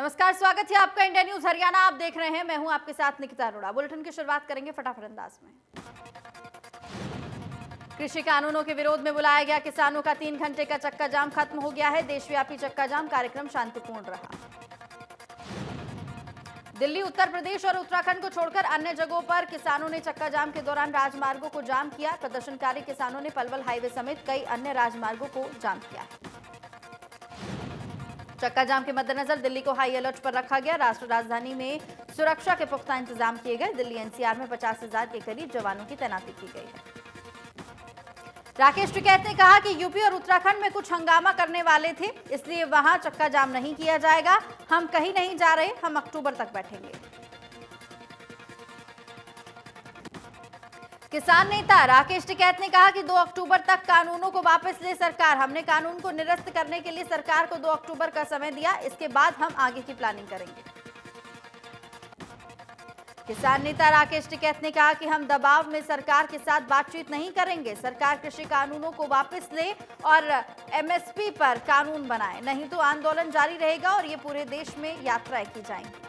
नमस्कार, स्वागत है आपका इंडिया न्यूज हरियाणा। आप देख रहे हैं, मैं हूं आपके साथ निकिता अरोड़ा। बुलेटिन की शुरुआत करेंगे फटाफट अंदाज में। कृषि कानूनों के विरोध में बुलाया गया किसानों का 3 घंटे का चक्का जाम खत्म हो गया है। देशव्यापी चक्का जाम कार्यक्रम शांतिपूर्ण रहा। दिल्ली, उत्तर प्रदेश और उत्तराखंड को छोड़कर अन्य जगहों पर किसानों ने चक्का जाम के दौरान राजमार्गों को जाम किया। प्रदर्शनकारी किसानों ने पलवल हाईवे समेत कई अन्य राजमार्गों को जाम किया है। चक्का जाम के मद्देनजर दिल्ली को हाई अलर्ट पर रखा गया। राष्ट्र राजधानी में सुरक्षा के पुख्ता इंतजाम किए गए। दिल्ली एनसीआर में 50,000 के करीब जवानों की तैनाती की गई है। राकेश टिकैत ने कहा कि यूपी और उत्तराखंड में कुछ हंगामा करने वाले थे, इसलिए वहां चक्का जाम नहीं किया जाएगा। हम कहीं नहीं जा रहे, हम अक्टूबर तक बैठेंगे। किसान नेता राकेश टिकैत ने कहा कि 2 अक्टूबर तक कानूनों को वापस ले सरकार। हमने कानून को निरस्त करने के लिए सरकार को 2 अक्टूबर का समय दिया, इसके बाद हम आगे की प्लानिंग करेंगे। किसान नेता राकेश टिकैत ने कहा कि हम दबाव में सरकार के साथ बातचीत नहीं करेंगे। सरकार कृषि कानूनों को वापस ले और एमएसपी पर कानून बनाए, नहीं तो आंदोलन जारी रहेगा और ये पूरे देश में यात्राएं की जाएंगी।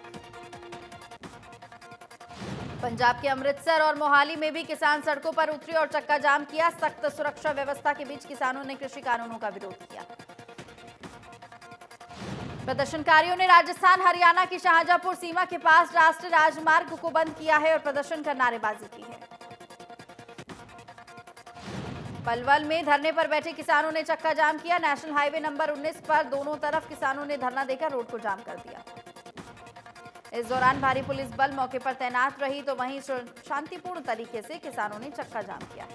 पंजाब के अमृतसर और मोहाली में भी किसान सड़कों पर उतरे और चक्का जाम किया। सख्त सुरक्षा व्यवस्था के बीच किसानों ने कृषि कानूनों का विरोध किया। प्रदर्शनकारियों ने राजस्थान हरियाणा की शाहजहांपुर सीमा के पास राष्ट्रीय राजमार्ग को बंद किया है और प्रदर्शन कर नारेबाजी की है। पलवल में धरने पर बैठे किसानों ने चक्का जाम किया। नेशनल हाईवे नंबर 19 पर दोनों तरफ किसानों ने धरना देकर रोड को जाम कर दिया। इस दौरान भारी पुलिस बल मौके पर तैनात रही, तो वहीं शांतिपूर्ण तरीके से किसानों ने चक्का जाम किया।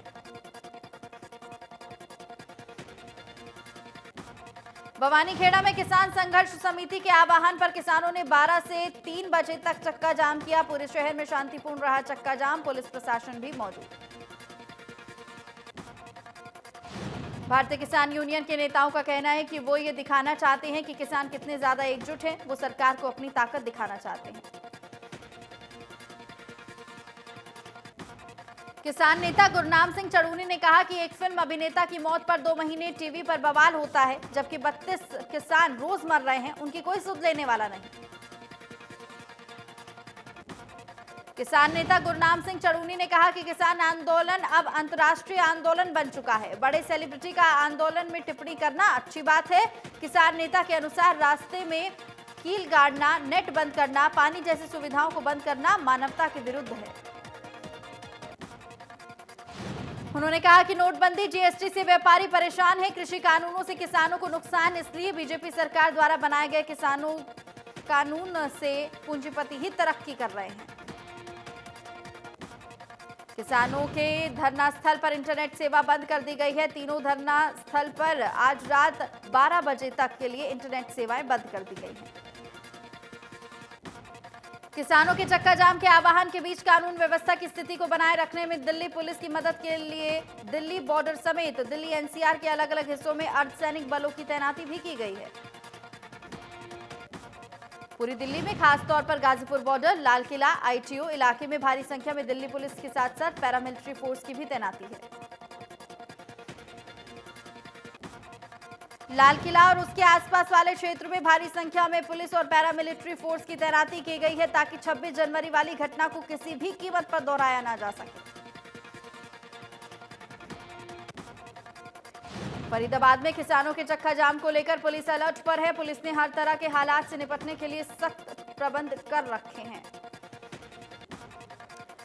भवानीखेड़ा में किसान संघर्ष समिति के आह्वान पर किसानों ने 12 से 3 बजे तक चक्का जाम किया। पूरे शहर में शांतिपूर्ण रहा चक्का जाम, पुलिस प्रशासन भी मौजूद। भारतीय किसान यूनियन के नेताओं का कहना है कि वो ये दिखाना चाहते हैं कि किसान कितने ज्यादा एकजुट हैं। वो सरकार को अपनी ताकत दिखाना चाहते हैं। किसान नेता गुरनाम सिंह चड़ूनी ने कहा कि एक फिल्म अभिनेता की मौत पर 2 महीने टीवी पर बवाल होता है, जबकि 32 किसान रोज मर रहे हैं, उनकी कोई सुध लेने वाला नहीं। किसान नेता गुरनाम सिंह चड़ूनी ने कहा कि किसान आंदोलन अब अंतर्राष्ट्रीय आंदोलन बन चुका है। बड़े सेलिब्रिटी का आंदोलन में टिप्पणी करना अच्छी बात है। किसान नेता के अनुसार रास्ते में कील गाड़ना, नेट बंद करना, पानी जैसी सुविधाओं को बंद करना मानवता के विरुद्ध है। उन्होंने कहा कि नोटबंदी, जीएसटी से व्यापारी परेशान है। कृषि कानूनों से किसानों को नुकसान, इसलिए बीजेपी सरकार द्वारा बनाए गए किसानों कानून से पूंजीपति ही तरक्की कर रहे हैं। किसानों के धरना स्थल पर इंटरनेट सेवा बंद कर दी गई है। तीनों धरना स्थल पर आज रात 12 बजे तक के लिए इंटरनेट सेवाएं बंद कर दी गई हैं। किसानों के चक्का जाम के आह्वान के बीच कानून व्यवस्था की स्थिति को बनाए रखने में दिल्ली पुलिस की मदद के लिए दिल्ली बॉर्डर समेत दिल्ली एनसीआर के अलग अलग हिस्सों में अर्धसैनिक बलों की तैनाती भी की गई है। पूरी दिल्ली में खास तौर पर गाजीपुर बॉर्डर, लाल किला, आईटीओ इलाके में भारी संख्या में दिल्ली पुलिस के साथ साथ पैरामिलिट्री फोर्स की भी तैनाती है। लाल किला और उसके आसपास वाले क्षेत्र में भारी संख्या में पुलिस और पैरामिलिट्री फोर्स की तैनाती की गई है, ताकि 26 जनवरी वाली घटना को किसी भी कीमत पर दोहराया ना जा सके। फरीदाबाद में किसानों के चक्का जाम को लेकर पुलिस अलर्ट पर है। पुलिस ने हर तरह के हालात से निपटने के लिए सख्त प्रबंध कर रखे हैं।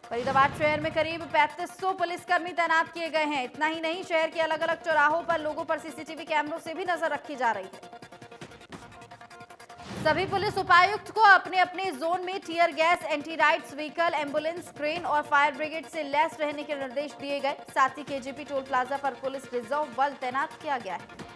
फरीदाबाद शहर में करीब 3500 पुलिसकर्मी तैनात किए गए हैं। इतना ही नहीं, शहर के अलग अलग चौराहों पर लोगों पर सीसीटीवी कैमरों से भी नजर रखी जा रही है। सभी पुलिस उपायुक्त को अपने अपने जोन में tear gas, anti rights vehicle, ambulance, crane और फायर ब्रिगेड से लैस रहने के निर्देश दिए गए। साथ ही केजीपी टोल प्लाजा पर पुलिस रिजर्व बल तैनात किया गया है।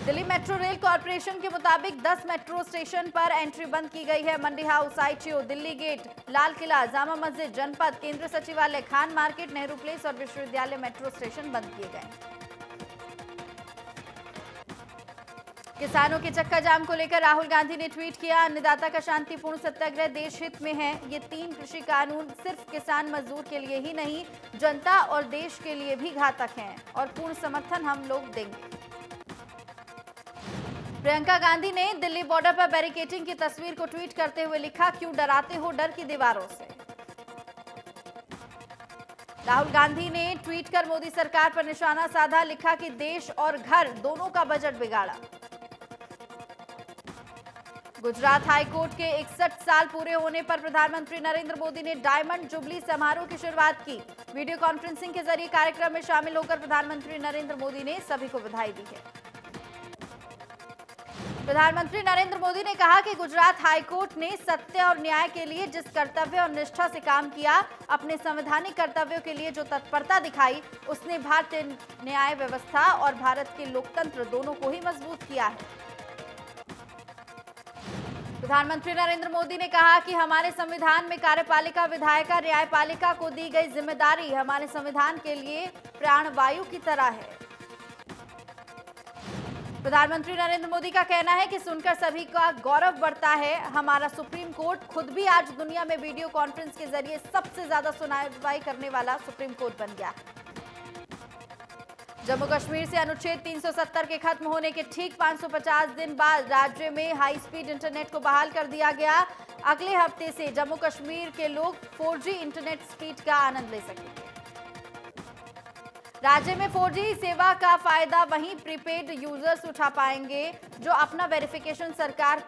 दिल्ली मेट्रो रेल कॉरपोरेशन के मुताबिक 10 मेट्रो स्टेशन पर एंट्री बंद की गई है। मंडी house, ITO, Delhi gate, Lal Qila, Jama Masjid, जनपद, केंद्रीय सचिवालय, खान मार्केट, नेहरू प्लेस और विश्वविद्यालय मेट्रो स्टेशन बंद किए गए। किसानों के चक्का जाम को लेकर राहुल गांधी ने ट्वीट किया, अन्नदाता का शांतिपूर्ण सत्याग्रह देश हित में है। ये 3 कृषि कानून सिर्फ किसान मजदूर के लिए ही नहीं, जनता और देश के लिए भी घातक हैं और पूर्ण समर्थन हम लोग देंगे। प्रियंका गांधी ने दिल्ली बॉर्डर पर बैरिकेडिंग की तस्वीर को ट्वीट करते हुए लिखा, क्यों डराते हो डर की दीवारों से। राहुल गांधी ने ट्वीट कर मोदी सरकार पर निशाना साधा, लिखा कि देश और घर दोनों का बजट बिगाड़ा। गुजरात हाईकोर्ट के 61 साल पूरे होने पर प्रधानमंत्री नरेंद्र मोदी ने डायमंड जुबली समारोह की शुरुआत की। वीडियो कॉन्फ्रेंसिंग के जरिए कार्यक्रम में शामिल होकर प्रधानमंत्री नरेंद्र मोदी ने सभी को बधाई दी है। प्रधानमंत्री नरेंद्र मोदी ने कहा कि गुजरात हाईकोर्ट ने सत्य और न्याय के लिए जिस कर्तव्य और निष्ठा से काम किया, अपने संवैधानिक कर्तव्यों के लिए जो तत्परता दिखाई, उसने भारतीय न्याय व्यवस्था और भारत के लोकतंत्र दोनों को ही मजबूत किया है। प्रधानमंत्री नरेंद्र मोदी ने कहा कि हमारे संविधान में कार्यपालिका, विधायिका, न्यायपालिका को दी गई जिम्मेदारी हमारे संविधान के लिए प्राणवायु की तरह है। प्रधानमंत्री नरेंद्र मोदी का कहना है कि सुनकर सभी का गौरव बढ़ता है। हमारा सुप्रीम कोर्ट खुद भी आज दुनिया में वीडियो कॉन्फ्रेंस के जरिए सबसे ज्यादा सुनवाई करने वाला सुप्रीम कोर्ट बन गया। जम्मू कश्मीर से अनुच्छेद 370 के खत्म होने के ठीक 550 दिन बाद राज्य में हाई स्पीड इंटरनेट को बहाल कर दिया गया। अगले हफ्ते से जम्मू कश्मीर के लोग 4G इंटरनेट स्पीड का आनंद ले सकेंगे। राज्य में 4G सेवा का फायदा वहीं प्रीपेड यूजर्स उठा पाएंगे जो अपना वेरिफिकेशन सरकार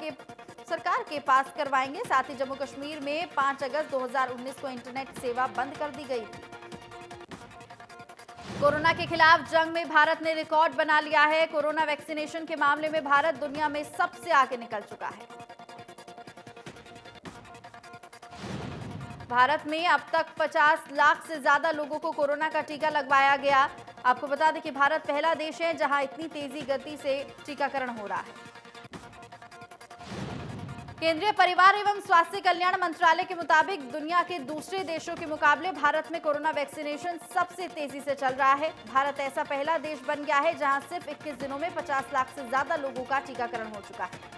के पास करवाएंगे। साथ ही जम्मू कश्मीर में 5 अगस्त 2019 को इंटरनेट सेवा बंद कर दी गई थी। कोरोना के खिलाफ जंग में भारत ने रिकॉर्ड बना लिया है। कोरोना वैक्सीनेशन के मामले में भारत दुनिया में सबसे आगे निकल चुका है। भारत में अब तक 50 लाख से ज्यादा लोगों को कोरोना का टीका लगवाया गया। आपको बता दें कि भारत पहला देश है जहां इतनी तेजी गति से टीकाकरण हो रहा है। केंद्रीय परिवार एवं स्वास्थ्य कल्याण मंत्रालय के मुताबिक दुनिया के दूसरे देशों के मुकाबले भारत में कोरोना वैक्सीनेशन सबसे तेजी से चल रहा है। भारत ऐसा पहला देश बन गया है जहां सिर्फ 21 दिनों में 50 लाख से ज्यादा लोगों का टीकाकरण हो चुका है।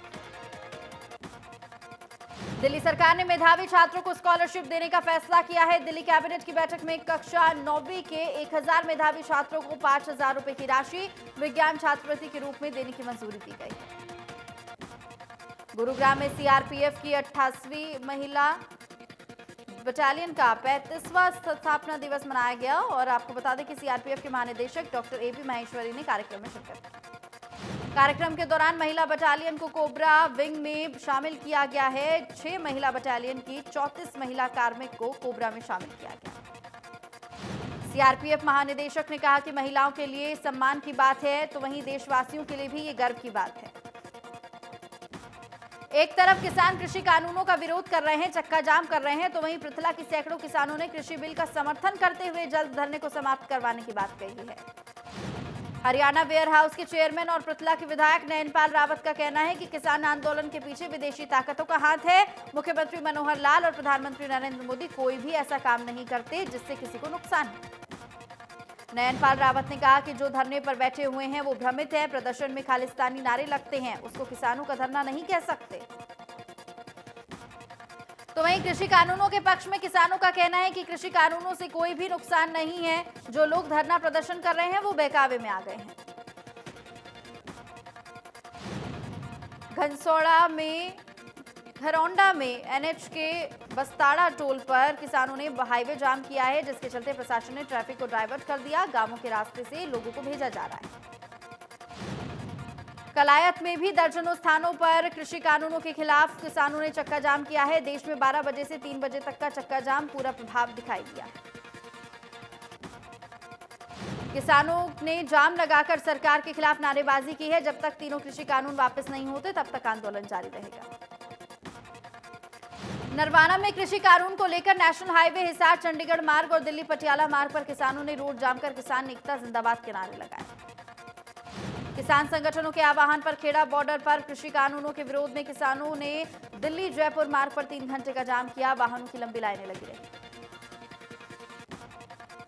दिल्ली सरकार ने मेधावी छात्रों को स्कॉलरशिप देने का फैसला किया है। दिल्ली कैबिनेट की बैठक में कक्षा 9वीं के 1000 मेधावी छात्रों को 5000 रुपए की राशि विज्ञान छात्रवृत्ति के रूप में देने की मंजूरी दी गई है। गुरुग्राम में सीआरपीएफ की 88वीं महिला बटालियन का 35वां स्थापना दिवस मनाया गया और आपको बता दें कि सीआरपीएफ के महानिदेशक डॉक्टर एपी माहेश्वरी ने कार्यक्रम में शिरकत की। कार्यक्रम के दौरान महिला बटालियन को कोबरा विंग में शामिल किया गया है। 6 महिला बटालियन की 34 महिला कार्मिक को कोबरा में शामिल किया गया। सीआरपीएफ महानिदेशक ने कहा कि महिलाओं के लिए सम्मान की बात है तो वहीं देशवासियों के लिए भी ये गर्व की बात है। एक तरफ किसान कृषि कानूनों का विरोध कर रहे हैं, चक्का जाम कर रहे हैं, तो वहीं पृथला के सैकड़ों किसानों ने कृषि बिल का समर्थन करते हुए जल्द धरने को समाप्त करवाने की बात कही है। हरियाणा वेयर हाउस के चेयरमैन और पृथला के विधायक नयनपाल रावत का कहना है कि किसान आंदोलन के पीछे विदेशी ताकतों का हाथ है। मुख्यमंत्री मनोहर लाल और प्रधानमंत्री नरेंद्र मोदी कोई भी ऐसा काम नहीं करते जिससे किसी को नुकसान हो। नयनपाल रावत ने कहा कि जो धरने पर बैठे हुए हैं वो भ्रमित है। प्रदर्शन में खालिस्तानी नारे लगते हैं, उसको किसानों का धरना नहीं कह सकते। तो वहीं कृषि कानूनों के पक्ष में किसानों का कहना है कि कृषि कानूनों से कोई भी नुकसान नहीं है। जो लोग धरना प्रदर्शन कर रहे हैं वो बहकावे में आ गए हैं। घरौंडा में एनएच के बस्ताड़ा टोल पर किसानों ने हाईवे जाम किया है, जिसके चलते प्रशासन ने ट्रैफिक को डाइवर्ट कर दिया। गांवों के रास्ते से लोगों को भेजा जा रहा है। कलायत में भी दर्जनों स्थानों पर कृषि कानूनों के खिलाफ किसानों ने चक्का जाम किया है। देश में 12 बजे से 3 बजे तक का चक्का जाम पूरा प्रभाव दिखाई दिया। किसानों ने जाम लगाकर सरकार के खिलाफ नारेबाजी की है। जब तक तीनों कृषि कानून वापस नहीं होते तब तक आंदोलन जारी रहेगा। नरवाना में कृषि कानून को लेकर नेशनल हाईवे हिसार चंडीगढ़ मार्ग और दिल्ली पटियाला मार्ग पर किसानों ने रोड जाम कर किसान एकता जिंदाबाद के नारे लगाए। किसान संगठनों के आह्वान पर खेड़ा बॉर्डर पर कृषि कानूनों के विरोध में किसानों ने दिल्ली जयपुर मार्ग पर 3 घंटे का जाम किया। वाहनों की लंबी लाइनें लगी रही।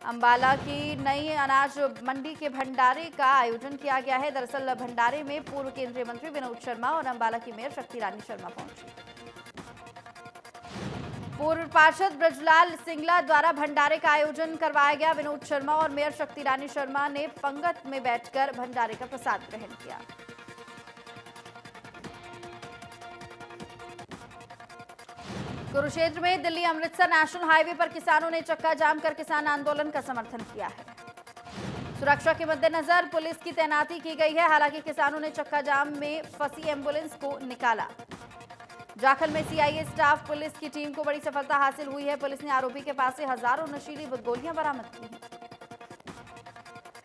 अंबाला की नई अनाज मंडी के भंडारे का आयोजन किया गया है। दरअसल भंडारे में पूर्व केंद्रीय मंत्री विनोद शर्मा और अंबाला की मेयर शक्ति रानी शर्मा पहुंची। पूर्व पार्षद ब्रजलाल सिंगला द्वारा भंडारे का आयोजन करवाया गया। विनोद शर्मा और मेयर शक्ति रानी शर्मा ने पंगत में बैठकर भंडारे का प्रसाद ग्रहण किया। कुरुक्षेत्र में दिल्ली अमृतसर नेशनल हाईवे पर किसानों ने चक्का जाम कर किसान आंदोलन का समर्थन किया है। सुरक्षा के मद्देनजर पुलिस की तैनाती की गई है। हालांकि किसानों ने चक्का जाम में फंसी एम्बुलेंस को निकाला। जाखल में सीआईए स्टाफ पुलिस की टीम को बड़ी सफलता हासिल हुई है। पुलिस ने आरोपी के पास से हजारों नशीली गोलियां बरामद की हैं।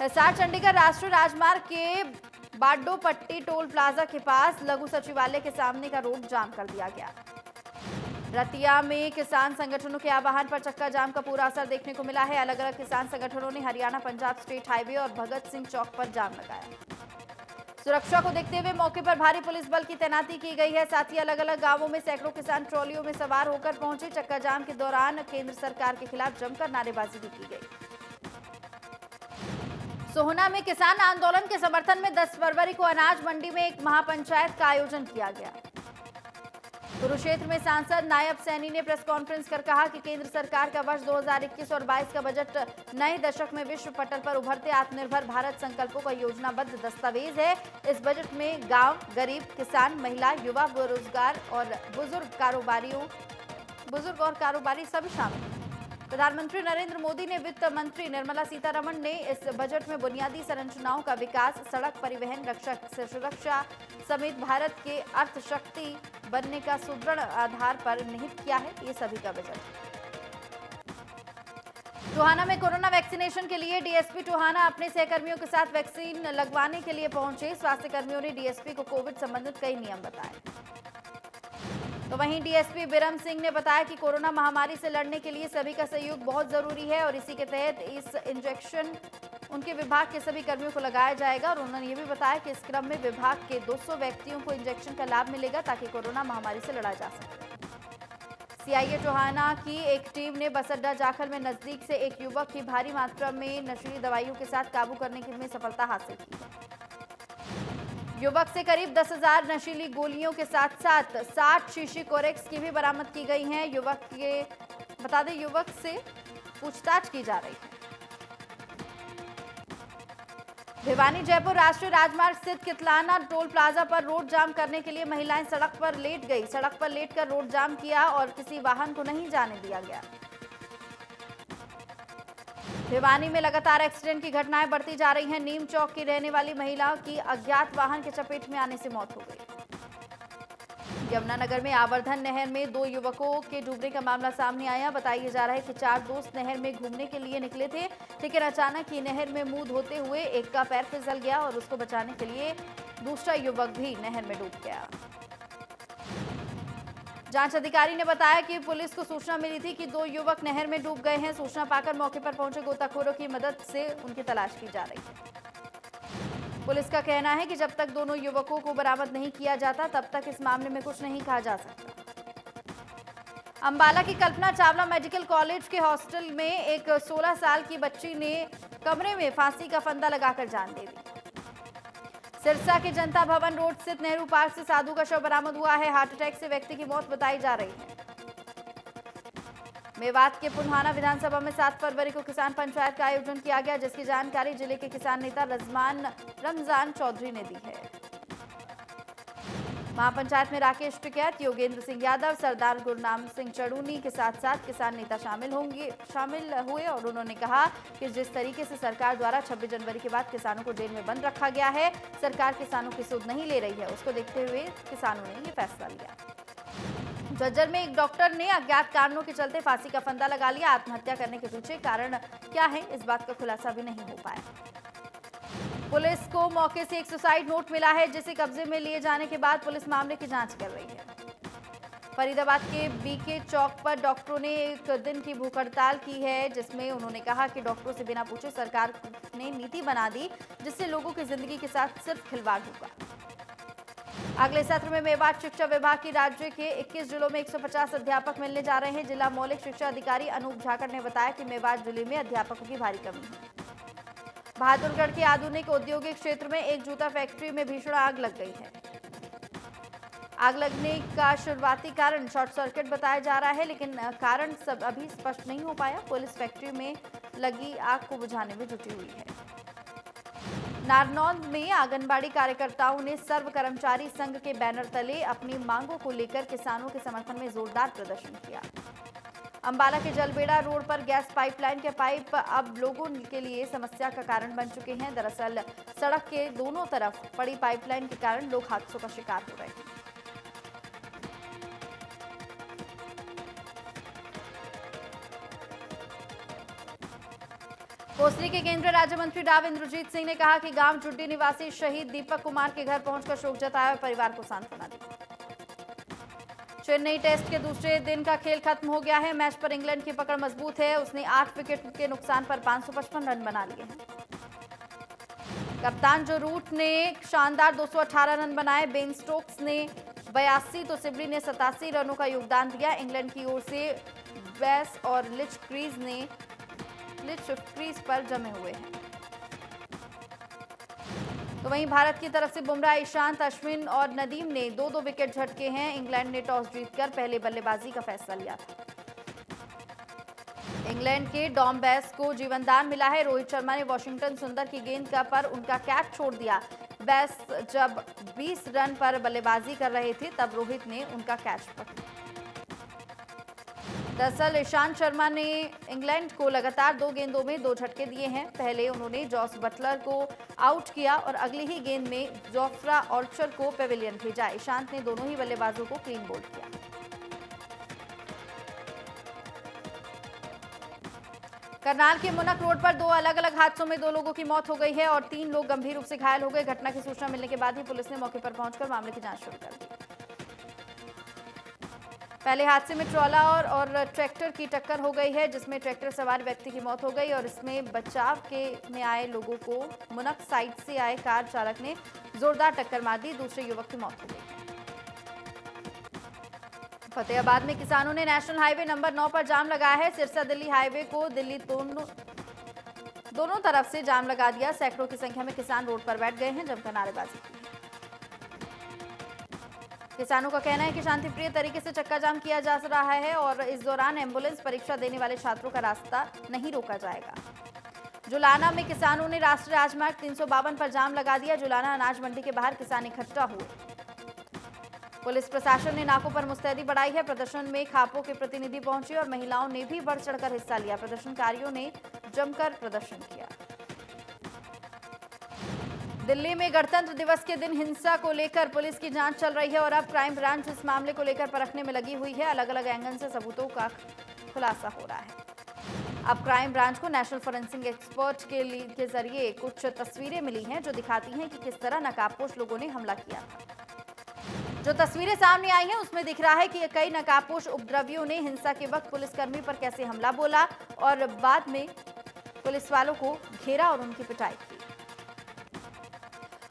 हिसार चंडीगढ़ राष्ट्रीय राजमार्ग के बाड्डोपट्टी टोल प्लाजा के पास लघु सचिवालय के सामने का रोड जाम कर दिया गया। रतिया में किसान संगठनों के आह्वान पर चक्का जाम का पूरा असर देखने को मिला है। अलग अलग किसान संगठनों ने हरियाणा पंजाब स्टेट हाईवे और भगत सिंह चौक पर जाम लगाया। सुरक्षा को देखते हुए मौके पर भारी पुलिस बल की तैनाती की गई है। साथ ही अलग अलग गांवों में सैकड़ों किसान ट्रॉलियों में सवार होकर पहुंचे। चक्का जाम के दौरान केंद्र सरकार के खिलाफ जमकर नारेबाजी भी की गई। सोहना में किसान आंदोलन के समर्थन में 10 फरवरी को अनाज मंडी में एक महापंचायत का आयोजन किया गया। कुरुक्षेत्र में सांसद नायब सैनी ने प्रेस कॉन्फ्रेंस कर कहा कि केंद्र सरकार का वर्ष 2021 और 22 का बजट नए दशक में विश्व पटल पर उभरते आत्मनिर्भर भारत संकल्पों का योजनाबद्ध दस्तावेज है। इस बजट में गांव, गरीब, किसान, महिला, युवा, बेरोजगार और बुजुर्ग और कारोबारी सभी शामिल हैं। प्रधानमंत्री नरेंद्र मोदी ने वित्त मंत्री निर्मला सीतारमण ने इस बजट में बुनियादी संरचनाओं का विकास, सड़क परिवहन, सुरक्षा समेत भारत के अर्थशक्ति बनने का सुदृढ़ आधार पर निहित किया है। ये सभी का बजट। टोहाना में कोरोना वैक्सीनेशन के लिए डीएसपी टोहाना अपने सहकर्मियों के साथ वैक्सीन लगवाने के लिए पहुंचे। स्वास्थ्य कर्मियों ने डीएसपी को कोविड संबंधित कई नियम बताए। तो वहीं डीएसपी बिरम सिंह ने बताया कि कोरोना महामारी से लड़ने के लिए सभी का सहयोग बहुत जरूरी है और इसी के तहत इस इंजेक्शन उनके विभाग के सभी कर्मियों को लगाया जाएगा। और उन्होंने ये भी बताया कि इस क्रम में विभाग के 200 व्यक्तियों को इंजेक्शन का लाभ मिलेगा ताकि कोरोना महामारी से लड़ा जा सके। सीआईए टोहाना की एक टीम ने बस अड्डा जाखल में नजदीक से एक युवक की भारी मात्रा में नशीली दवाइयों के साथ काबू करने में सफलता हासिल की है। युवक से करीब 10,000 नशीली गोलियों के साथ साथ 60 शीशी कोरेक्स की भी बरामद की गई हैं। युवक से पूछताछ की जा रही है। भिवानी जयपुर राष्ट्रीय राजमार्ग स्थित कितलाना टोल प्लाजा पर रोड जाम करने के लिए महिलाएं सड़क पर लेट गई। सड़क पर लेटकर रोड जाम किया और किसी वाहन को नहीं जाने दिया गया। भिवानी में लगातार एक्सीडेंट की घटनाएं बढ़ती जा रही हैं। नीम चौक की रहने वाली महिला की अज्ञात वाहन के चपेट में आने से मौत हो गई। यमुनानगर में आवर्धन नहर में 2 युवकों के डूबने का मामला सामने आया। बताया जा रहा है कि 4 दोस्त नहर में घूमने के लिए निकले थे, लेकिन अचानक ही नहर में मुंह धोते हुए एक का पैर फिसल गया और उसको बचाने के लिए दूसरा युवक भी नहर में डूब गया। जांच अधिकारी ने बताया कि पुलिस को सूचना मिली थी कि 2 युवक नहर में डूब गए हैं। सूचना पाकर मौके पर पहुंचे गोताखोरों की मदद से उनकी तलाश की जा रही है। पुलिस का कहना है कि जब तक दोनों युवकों को बरामद नहीं किया जाता तब तक इस मामले में कुछ नहीं कहा जा सकता। अंबाला की कल्पना चावला मेडिकल कॉलेज के हॉस्टल में एक 16 साल की बच्ची ने कमरे में फांसी का फंदा लगाकर जान दे दी। सिरसा के जनता भवन रोड स्थित नेहरू पार्क से साधु का शव बरामद हुआ है। हार्ट अटैक से व्यक्ति की मौत बताई जा रही है। मेवात के पुन्हाना विधानसभा में 7 फरवरी को किसान पंचायत का आयोजन किया गया, जिसकी जानकारी जिले के किसान नेता रमजान चौधरी ने दी है। महापंचायत में राकेश टिकैत, योगेंद्र सिंह यादव, सरदार गुरनाम सिंह चढ़ूनी के साथ साथ किसान नेता शामिल हुए और उन्होंने कहा कि जिस तरीके से सरकार द्वारा 26 जनवरी के बाद किसानों को जेल में बंद रखा गया है, सरकार किसानों की सुध नहीं ले रही है। उसको देखते हुए किसानों ने ये फैसला लिया। झज्जर में एक डॉक्टर ने अज्ञात कारणों के चलते फांसी का फंदा लगा लिया। आत्महत्या करने के पीछे कारण क्या है, इस बात का खुलासा भी नहीं हो पाया। पुलिस को मौके से एक सुसाइड नोट मिला है, जिसे कब्जे में लिए जाने के बाद पुलिस मामले की जांच कर रही है। फरीदाबाद के बीके चौक पर डॉक्टरों ने एक दिन की भूख हड़ताल की है, जिसमें उन्होंने कहा कि डॉक्टरों से बिना पूछे सरकार ने नीति बना दी, जिससे लोगों की जिंदगी के साथ सिर्फ खिलवाड़ होगा। अगले सत्र में मेवात शिक्षा विभाग की राज्य के 21 जिलों में 150 अध्यापक मिलने जा रहे हैं। जिला मौलिक शिक्षा अधिकारी अनूप झाकर ने बताया कि मेवात जिले में अध्यापकों की भारी कमी है। बहादुरगढ़ के आधुनिक औद्योगिक क्षेत्र में एक जूता फैक्ट्री में भीषण आग लग गई है। आग लगने का शुरुआती कारण शॉर्ट सर्किट बताया जा रहा है, लेकिन कारण सब अभी स्पष्ट नहीं हो पाया। पुलिस फैक्ट्री में लगी आग को बुझाने में जुटी हुई है। नारनौंद में आंगनबाड़ी कार्यकर्ताओं ने सर्व कर्मचारी संघ के बैनर तले अपनी मांगों को लेकर किसानों के समर्थन में जोरदार प्रदर्शन किया। अंबाला के जलबेड़ा रोड पर गैस पाइपलाइन के पाइप अब लोगों के लिए समस्या का कारण बन चुके हैं। दरअसल सड़क के दोनों तरफ पड़ी पाइपलाइन के कारण लोग हादसों का शिकार हो रहे हैं। कोसली के केंद्रीय राज्य मंत्री राव इंद्रजीत सिंह ने कहा कि गांव जुड्डी निवासी शहीद दीपक कुमार के घर पहुंचकर शोक जताया और परिवार को सांत्वना दी। चेन्नई टेस्ट के दूसरे दिन का खेल खत्म हो गया है। मैच पर इंग्लैंड की पकड़ मजबूत है। उसने 8 विकेट के नुकसान पर 555 रन बना लिए हैं। कप्तान जो रूट ने शानदार 218 रन बनाए। बेन स्टोक्स ने 82 तो सिबली ने 87 रनों का योगदान दिया। इंग्लैंड की ओर से वेस और लिच क्रीज पर जमे हुए हैं। तो वहीं भारत की तरफ से बुमराह, ईशांत, अश्विन और नदीम ने 2-2 विकेट झटके हैं। इंग्लैंड ने टॉस जीतकर पहले बल्लेबाजी का फैसला लिया था। इंग्लैंड के डॉम बेस को जीवनदान मिला है। रोहित शर्मा ने वॉशिंगटन सुंदर की गेंद पर उनका कैच छोड़ दिया। बेस जब 20 रन पर बल्लेबाजी कर रहे थे तब रोहित ने उनका कैच पकड़ा। दरअसल ईशांत शर्मा ने इंग्लैंड को लगातार 2 गेंदों में 2 झटके दिए हैं। पहले उन्होंने जॉस बटलर को आउट किया और अगली ही गेंद में जोफ्रा आर्चर को पेविलियन भेजा। ईशांत ने दोनों ही बल्लेबाजों को क्लीन बोल्ड किया। करनाल के मुनक रोड पर 2 अलग अलग हादसों में 2 लोगों की मौत हो गई है और 3 लोग गंभीर रूप से घायल हो गए। घटना की सूचना मिलने के बाद ही पुलिस ने मौके पर पहुंचकर मामले की जांच शुरू कर दी। पहले हादसे में ट्रॉला और ट्रैक्टर की टक्कर हो गई है, जिसमें ट्रैक्टर सवार व्यक्ति की मौत हो गई और इसमें बचाव में आए लोगों को मुनक साइड से आए कार चालक ने जोरदार टक्कर मार दी। दूसरे युवक की मौत हो गई। फतेहाबाद में किसानों ने नेशनल हाईवे नंबर 9 पर जाम लगाया है। सिरसा दिल्ली हाईवे को दिल्ली दोनों तरफ से जाम लगा दिया। सैकड़ों की संख्या में किसान रोड पर बैठ गए हैं, जमकर नारेबाजी की। किसानों का कहना है कि शांतिप्रिय तरीके से चक्का जाम किया जा रहा है और इस दौरान एम्बुलेंस परीक्षा देने वाले छात्रों का रास्ता नहीं रोका जाएगा। जुलाना में किसानों ने राष्ट्रीय राजमार्ग 352 पर जाम लगा दिया। जुलाना अनाज मंडी के बाहर किसान इकट्ठा हुए। पुलिस प्रशासन ने नाकों पर मुस्तैदी बढ़ाई है। प्रदर्शन में खापों के प्रतिनिधि पहुंचे और महिलाओं ने भी बढ़ चढ़कर हिस्सा लिया। प्रदर्शनकारियों ने जमकर प्रदर्शन किया। दिल्ली में गणतंत्र दिवस के दिन हिंसा को लेकर पुलिस की जांच चल रही है और अब क्राइम ब्रांच इस मामले को लेकर परखने में लगी हुई है। अलग अलग एंगल से सबूतों का खुलासा हो रहा है। अब क्राइम ब्रांच को नेशनल फोरेंसिक एक्सपर्ट के जरिए कुछ तस्वीरें मिली हैं जो दिखाती हैं कि किस तरह नकाबपोश लोगों ने हमला किया था। जो तस्वीरें सामने आई हैं उसमें दिख रहा है कि कई नकाबपोश उपद्रवियों ने हिंसा के वक्त पुलिसकर्मी पर कैसे हमला बोला और बाद में पुलिस वालों को घेरा और उनकी पिटाई की।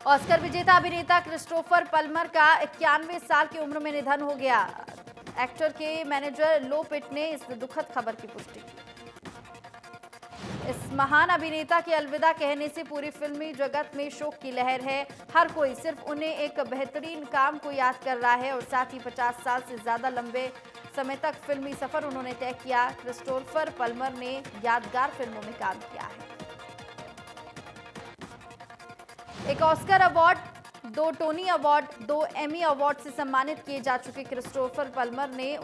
ऑस्कर विजेता अभिनेता क्रिस्टोफर पल्मर का 91 साल की उम्र में निधन हो गया। एक्टर के मैनेजर लो पिट ने इस दुखद खबर की पुष्टि की। इस महान अभिनेता के अलविदा कहने से पूरी फिल्मी जगत में शोक की लहर है। हर कोई सिर्फ उन्हें एक बेहतरीन काम को याद कर रहा है और साथ ही 50 साल से ज्यादा लंबे समय तक फिल्मी सफर उन्होंने तय किया। क्रिस्टोफर पल्मर ने यादगार फिल्मों में काम किया है। एक Oscar award, 2 Tony award, 2 Emmy award से सम्मानित किए जा चुके क्रिस्टोफर पल्मर ने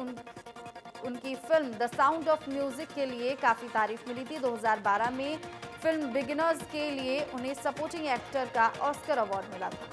उनकी film the sound of music के लिए काफी तारीफ मिली थी। 2012 में फिल्म बिगिनर्स के लिए उन्हें सपोर्टिंग एक्टर का ऑस्कर अवार्ड मिला था।